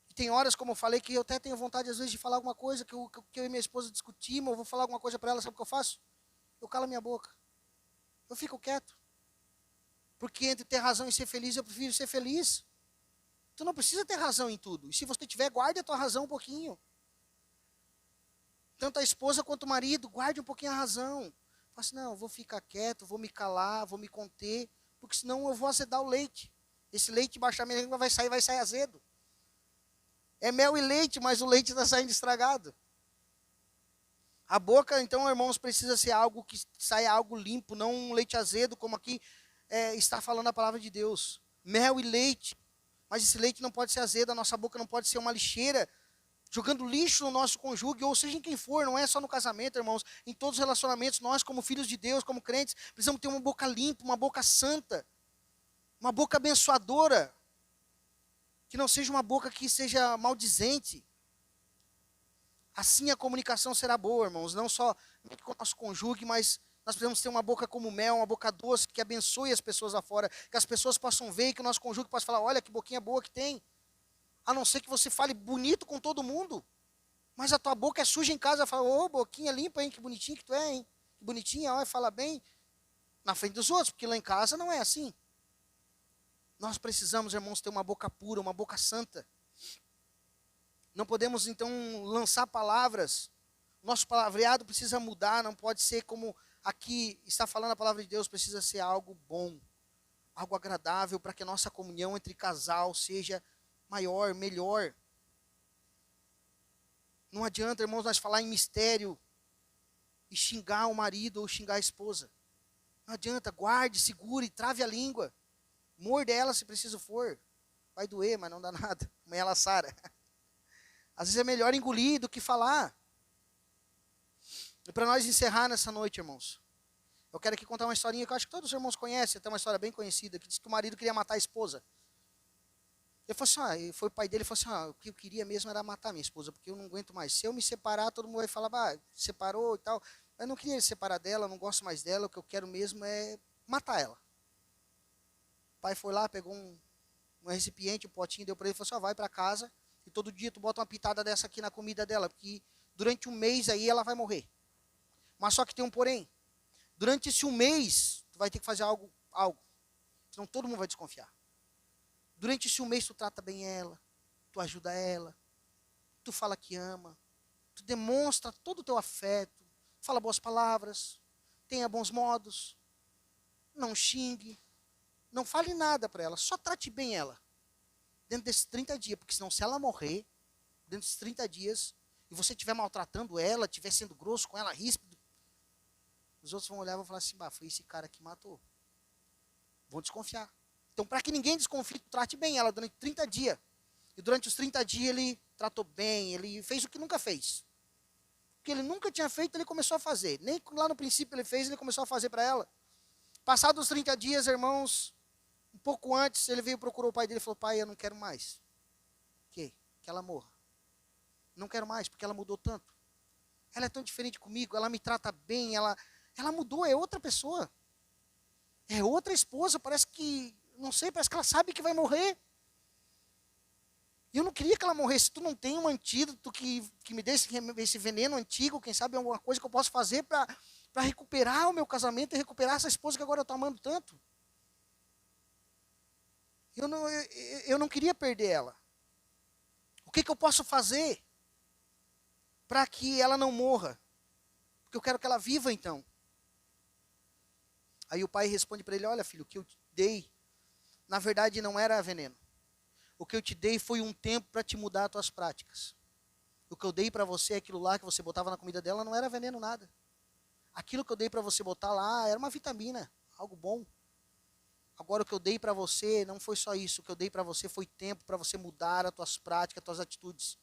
E tem horas, como eu falei, que eu até tenho vontade às vezes de falar alguma coisa que eu e minha esposa discutimos, eu vou falar alguma coisa para ela, sabe o que eu faço? Eu calo a minha boca. Eu fico quieto. Porque entre ter razão e ser feliz, eu prefiro ser feliz. Tu não precisa ter razão em tudo. E se você tiver, guarde a tua razão um pouquinho. Tanto a esposa quanto o marido, guarde um pouquinho a razão. Fala assim, não, eu vou ficar quieto, vou me calar, vou me conter, porque senão eu vou azedar o leite. Esse leite baixar minha língua vai sair azedo. É mel e leite, mas o leite está saindo estragado. A boca, então, irmãos, precisa ser algo que saia algo limpo, não um leite azedo, como aqui está falando a palavra de Deus. Mel e leite. Mas esse leite não pode ser azedo, a nossa boca não pode ser uma lixeira, jogando lixo no nosso cônjuge, ou seja, em quem for, não é só no casamento, irmãos. Em todos os relacionamentos, nós, como filhos de Deus, como crentes, precisamos ter uma boca limpa, uma boca santa, uma boca abençoadora, que não seja uma boca que seja maldizente. Assim a comunicação será boa, irmãos, não só com o nosso cônjuge, mas nós precisamos ter uma boca como mel, uma boca doce, que abençoe as pessoas lá fora, que as pessoas possam ver e que o nosso cônjuge possa falar, olha que boquinha boa que tem. A não ser que você fale bonito com todo mundo, mas a tua boca é suja em casa, fala, ô, boquinha limpa, hein, que bonitinho que tu é, hein, que bonitinha, olha, fala bem, na frente dos outros, porque lá em casa não é assim. Nós precisamos, irmãos, ter uma boca pura, uma boca santa. Não podemos, então, lançar palavras. Nosso palavreado precisa mudar, não pode ser como aqui está falando a palavra de Deus, precisa ser algo bom, algo agradável, para que a nossa comunhão entre casal seja maior, melhor. Não adianta, irmãos, nós falar em mistério e xingar o marido ou xingar a esposa. Não adianta, guarde, segure, trave a língua. Morde ela se preciso for. Vai doer, mas não dá nada. Amanhã ela sara. Às vezes é melhor engolir do que falar. E para nós encerrar nessa noite, irmãos, eu quero aqui contar uma historinha que eu acho que todos os irmãos conhecem, até uma história bem conhecida, que diz que o marido queria matar a esposa. Ele falou assim, foi o pai dele, falou assim, o que eu queria mesmo era matar minha esposa, porque eu não aguento mais. Se eu me separar, todo mundo vai falar, separou e tal. Eu não queria separar dela, não gosto mais dela, o que eu quero mesmo é matar ela. O pai foi lá, pegou um recipiente, um potinho, deu para ele e falou assim, vai para casa e todo dia tu bota uma pitada dessa aqui na comida dela, porque durante um mês aí ela vai morrer. Mas só que tem um porém. Durante esse um mês, tu vai ter que fazer algo, senão todo mundo vai desconfiar. Durante esse um mês tu trata bem ela, tu ajuda ela, tu fala que ama, tu demonstra todo o teu afeto, fala boas palavras, tenha bons modos, não xingue, não fale nada para ela, só trate bem ela. Dentro desses 30 dias, porque senão se ela morrer, dentro desses 30 dias, e você estiver maltratando ela, estiver sendo grosso com ela, ríspido, os outros vão olhar e vão falar assim, foi esse cara que matou. Vão desconfiar. Então, para que ninguém desconfie, trate bem ela durante 30 dias. E durante os 30 dias ele tratou bem, ele fez o que nunca fez. O que ele nunca tinha feito, ele começou a fazer. Nem lá no princípio ele fez, ele começou a fazer para ela. Passados os 30 dias, irmãos, um pouco antes, ele veio e procurou o pai dele e falou, pai, eu não quero mais. Que ela morra. Não quero mais, porque ela mudou tanto. Ela é tão diferente comigo, ela me trata bem, ela mudou, é outra pessoa. É outra esposa, parece que, não sei, parece que ela sabe que vai morrer. E eu não queria que ela morresse. Tu não tem um antídoto que me dê esse veneno antigo, quem sabe alguma coisa que eu possa fazer para recuperar o meu casamento e recuperar essa esposa que agora eu estou amando tanto. Eu não queria perder ela. O que eu posso fazer para que ela não morra? Porque eu quero que ela viva então. Aí o pai responde para ele, olha filho, o que eu te dei, na verdade não era veneno. O que eu te dei foi um tempo para te mudar as tuas práticas. O que eu dei para você, aquilo lá que você botava na comida dela, não era veneno nada. Aquilo que eu dei para você botar lá era uma vitamina, algo bom. Agora o que eu dei para você não foi só isso. O que eu dei para você foi tempo para você mudar as tuas práticas, as tuas atitudes.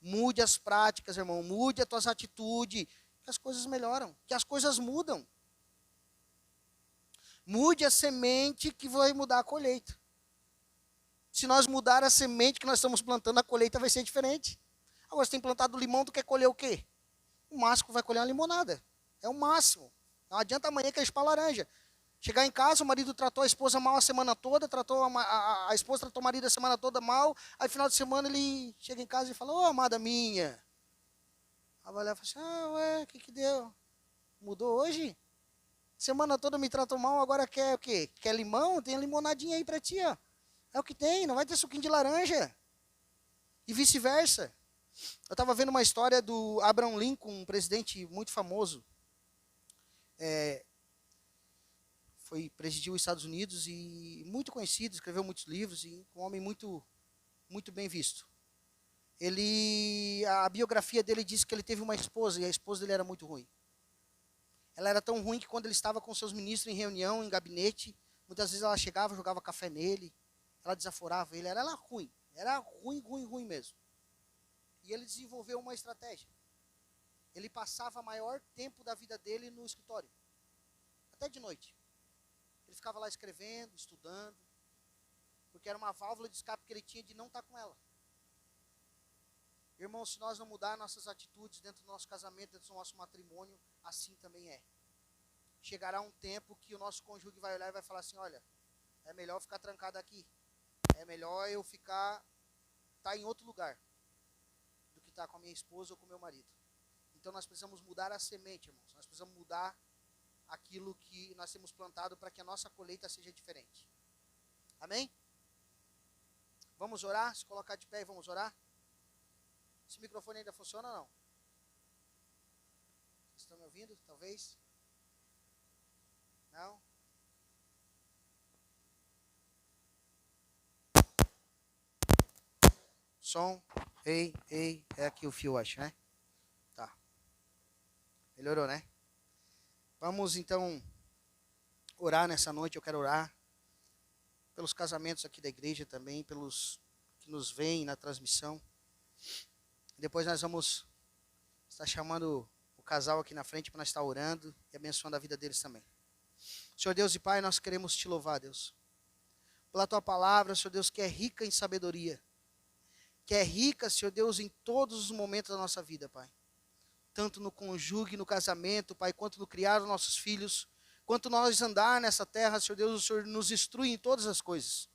Mude as práticas, irmão. Mude as tuas atitudes. Que as coisas melhoram. Que as coisas mudam. Mude a semente que vai mudar a colheita. Se nós mudar a semente que nós estamos plantando, a colheita vai ser diferente. Agora, você tem plantado limão, tu quer colher o quê? O máximo vai colher uma limonada. É o máximo. Não adianta amanhã querer chupar laranja. Chegar em casa, o marido tratou a esposa mal a semana toda, a esposa tratou o marido a semana toda mal, aí final de semana ele chega em casa e fala, ô amada minha. A mulher fala assim, ué, o que deu? Mudou hoje? Semana toda me tratou mal, agora quer o quê? Quer limão? Tem a limonadinha aí pra ti, ó. É o que tem, não vai ter suquinho de laranja. E vice-versa. Eu estava vendo uma história do Abraham Lincoln, um presidente muito famoso. Presidiu os Estados Unidos e muito conhecido, escreveu muitos livros e um homem muito, muito bem visto. A biografia dele diz que ele teve uma esposa e a esposa dele era muito ruim. Ela era tão ruim que quando ele estava com seus ministros em reunião, em gabinete, muitas vezes ela chegava, jogava café nele, ela desaforava ele, era ruim mesmo. E ele desenvolveu uma estratégia. Ele passava o maior tempo da vida dele no escritório, até de noite. Ele ficava lá escrevendo, estudando, porque era uma válvula de escape que ele tinha de não estar com ela. Irmãos, se nós não mudar nossas atitudes dentro do nosso casamento, dentro do nosso matrimônio, assim também é. Chegará um tempo que o nosso cônjuge vai olhar e vai falar assim, olha, é melhor ficar trancado aqui. É melhor eu estar em outro lugar do que estar com a minha esposa ou com o meu marido. Então nós precisamos mudar a semente, irmãos. Nós precisamos mudar aquilo que nós temos plantado para que a nossa colheita seja diferente. Amém? Vamos orar? Se colocar de pé e vamos orar? Esse microfone ainda funciona ou não? Vocês estão me ouvindo? Talvez? Não? Som. Ei, é aqui o fio, acho, né? Tá. Melhorou, né? Vamos então orar nessa noite. Eu quero orar pelos casamentos aqui da igreja também, pelos que nos veem na transmissão. Depois nós vamos estar chamando o casal aqui na frente para nós estar orando e abençoando a vida deles também. Senhor Deus e Pai, nós queremos te louvar, Deus, pela tua palavra, Senhor Deus, que é rica em sabedoria, que é rica, Senhor Deus, em todos os momentos da nossa vida, Pai. Tanto no conjugue, no casamento, Pai, quanto no criar os nossos filhos, quanto nós andar nessa terra, Senhor Deus, o Senhor nos instrui em todas as coisas.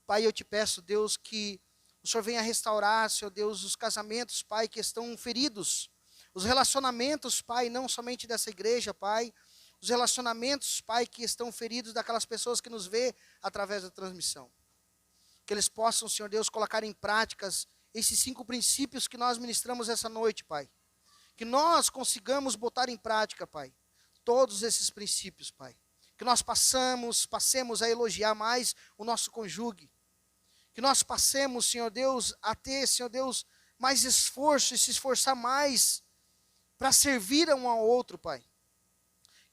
Pai, eu te peço, Deus, que o Senhor venha restaurar, Senhor Deus, os casamentos, Pai, que estão feridos. Os relacionamentos, Pai, não somente dessa igreja, Pai. Os relacionamentos, Pai, que estão feridos daquelas pessoas que nos vê através da transmissão. Que eles possam, Senhor Deus, colocar em práticas esses 5 princípios que nós ministramos essa noite, Pai. Que nós consigamos botar em prática, Pai, todos esses princípios, Pai. Que nós passemos a elogiar mais o nosso cônjuge. Que nós passemos, Senhor Deus, a ter, Senhor Deus, mais esforço e se esforçar mais para servir um ao outro, Pai.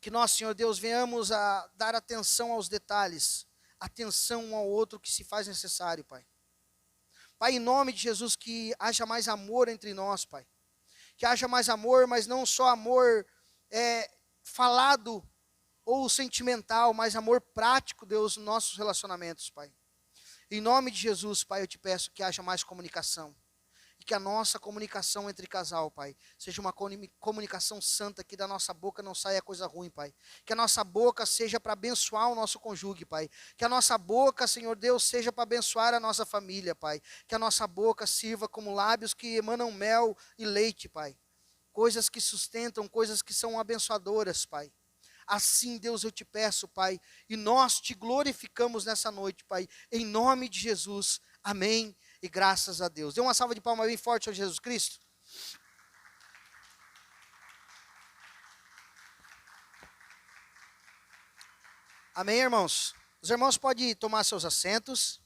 Que nós, Senhor Deus, venhamos a dar atenção aos detalhes, atenção um ao outro que se faz necessário, Pai. Pai, em nome de Jesus, que haja mais amor entre nós, Pai. Que haja mais amor, mas não só amor falado ou sentimental, mas amor prático, Deus, nos nossos relacionamentos, Pai. Em nome de Jesus, Pai, eu te peço que haja mais comunicação. E que a nossa comunicação entre casal, Pai, seja uma comunicação santa, que da nossa boca não saia coisa ruim, Pai. Que a nossa boca seja para abençoar o nosso cônjuge, Pai. Que a nossa boca, Senhor Deus, seja para abençoar a nossa família, Pai. Que a nossa boca sirva como lábios que emanam mel e leite, Pai. Coisas que sustentam, coisas que são abençoadoras, Pai. Assim, Deus, eu te peço, Pai, e nós te glorificamos nessa noite, Pai, em nome de Jesus. Amém e graças a Deus. Dê uma salva de palmas bem forte a Jesus Cristo. Amém, irmãos? Os irmãos podem tomar seus assentos.